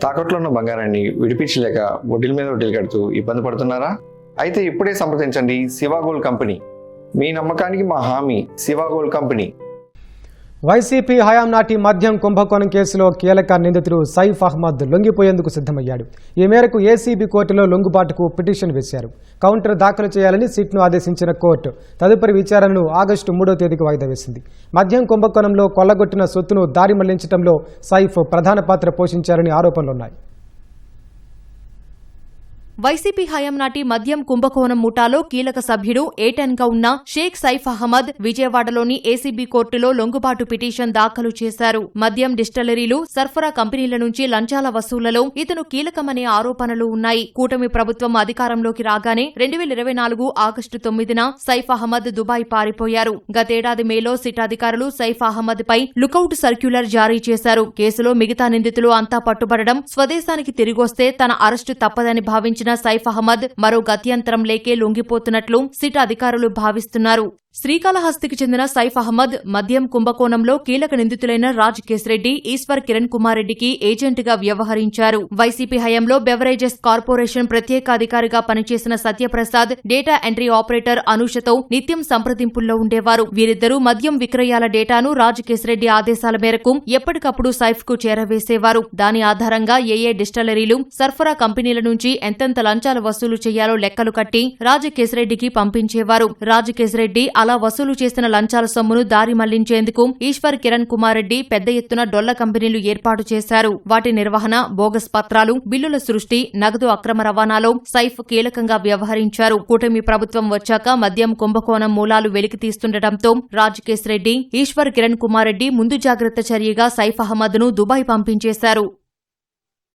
తాకట్లో ఉన్న బంగారాన్ని విడిపించలేక వడ్డీల మీద వడ్డీలు కడుతూ ఇబ్బంది పడుతున్నారా? అయితే ఇప్పుడే సంప్రదించండి శివ గోల్డ్ కంపెనీ. మీ నమ్మకానికి మా హామీ శివ గోల్డ్ కంపెనీ. వైసీపీ హయాం నాటి మద్యం కుంభకోణం కేసులో కీలక నిందితుడు సైఫ్ అహ్మద్ లొంగిపోయేందుకు సిద్ధమయ్యాడు. ఈ మేరకు ఏసీబీ కోర్టులో లొంగుబాటుకు పిటిషన్ వేశారు. కౌంటర్ దాఖలు చేయాలని సిట్ను ఆదేశించిన కోర్టు తదుపరి విచారణను ఆగస్టు 3వ తేదీకి వాయిదా వేసింది. మద్యం కుంభకోణంలో కొల్లగొట్టిన సొత్తును దారి మళ్లించడంలో సైఫ్ ప్రధాన పాత్ర పోషించారని ఆరోపణలున్నాయి. వైసీపీ హయాం నాటి మద్యం కుంభకోణం ముఠాలో కీలక సభ్యుడు ఏటెన్గా ఉన్న షేక్ సైఫ్ అహ్మద్ విజయవాడలోని ఏసీబీ కోర్టులో లొంగుబాటు పిటిషన్ దాఖలు చేశారు. మద్యం డిస్టిలరీలు, సరఫరా కంపెనీల నుంచి లంచాల వసూళ్లలో ఇతను కీలకమనే ఆరోపణలు ఉన్నాయి. కూటమి ప్రభుత్వం అధికారంలోకి రాగానే 2024 ఆగస్టు 9న సైఫ్ అహ్మద్ దుబాయ్ పారిపోయారు. గతేడాది మేలో సిట్ అధికారులు సైఫ్ అహ్మద్ పై లుకౌట్ సర్క్యులర్ జారీ చేశారు. కేసులో మిగతా నిందితులు అంతా పట్టుబడడం, స్వదేశానికి తిరిగొస్తే తన అరెస్టు తప్పదని భావించిన సైఫ్ అహ్మద్ మరో గత్యంతరం లేకే లొంగిపోతున్నట్లు సిట్ అధికారులు భావిస్తున్నారు. శ్రీకాళహస్తికి చెందిన సైఫ్ అహ్మద్ మద్యం కుంభకోణంలో కీలక నిందితులైన రాజ్ కేశరెడ్డి, ఈశ్వర్ కిరణ్ కుమార్ రెడ్డికి ఏజెంట్గా వ్యవహరించారు. వైసీపీ హయాంలో బెవరేజెస్ కార్పొరేషన్ ప్రత్యేక అధికారిగా పనిచేసిన సత్యప్రసాద్, డేటా ఎంట్రీ ఆపరేటర్ అనూషతో నిత్యం సంప్రదింపుల్లో ఉండేవారు. వీరిద్దరూ మద్యం విక్రయాల డేటాను రాజ్ కేశరెడ్డి ఆదేశాల మేరకు ఎప్పటికప్పుడు సైఫ్ కు చేరవేసేవారు. దాని ఆధారంగా ఏ డిస్టిలరీలు, సరఫరా కంపెనీల నుంచి ఎంతెంత లంచాలు వసూలు చేయాలో లెక్కలు కట్టి రాజ్ కేశరెడ్డికి పంపించేవారు. రాజ్ కేశరెడ్డి అలా వసూలు చేసిన లంచాల సొమ్మును దారి మళ్లించేందుకు ఈశ్వర్ కిరణ్ కుమార్ రెడ్డి పెద్ద ఎత్తున డొల్ల కంపెనీలు ఏర్పాటు చేశారు. వాటి నిర్వహణ, బోగస్ పత్రాలు, బిల్లుల సృష్టి, నగదు అక్రమ రవాణాలో సైఫ్ కీలకంగా వ్యవహరించారు. కూటమి ప్రభుత్వం వచ్చాక మద్యం కుంభకోణం మూలాలు వెలికి తీస్తుండటంతో రాజ్ కేశరెడ్డి, ఈశ్వర్ కిరణ్ కుమార్ రెడ్డి ముందు జాగ్రత్త చర్యగా సైఫ్ అహ్మద్ ను దుబాయ్ పంపించేశారు.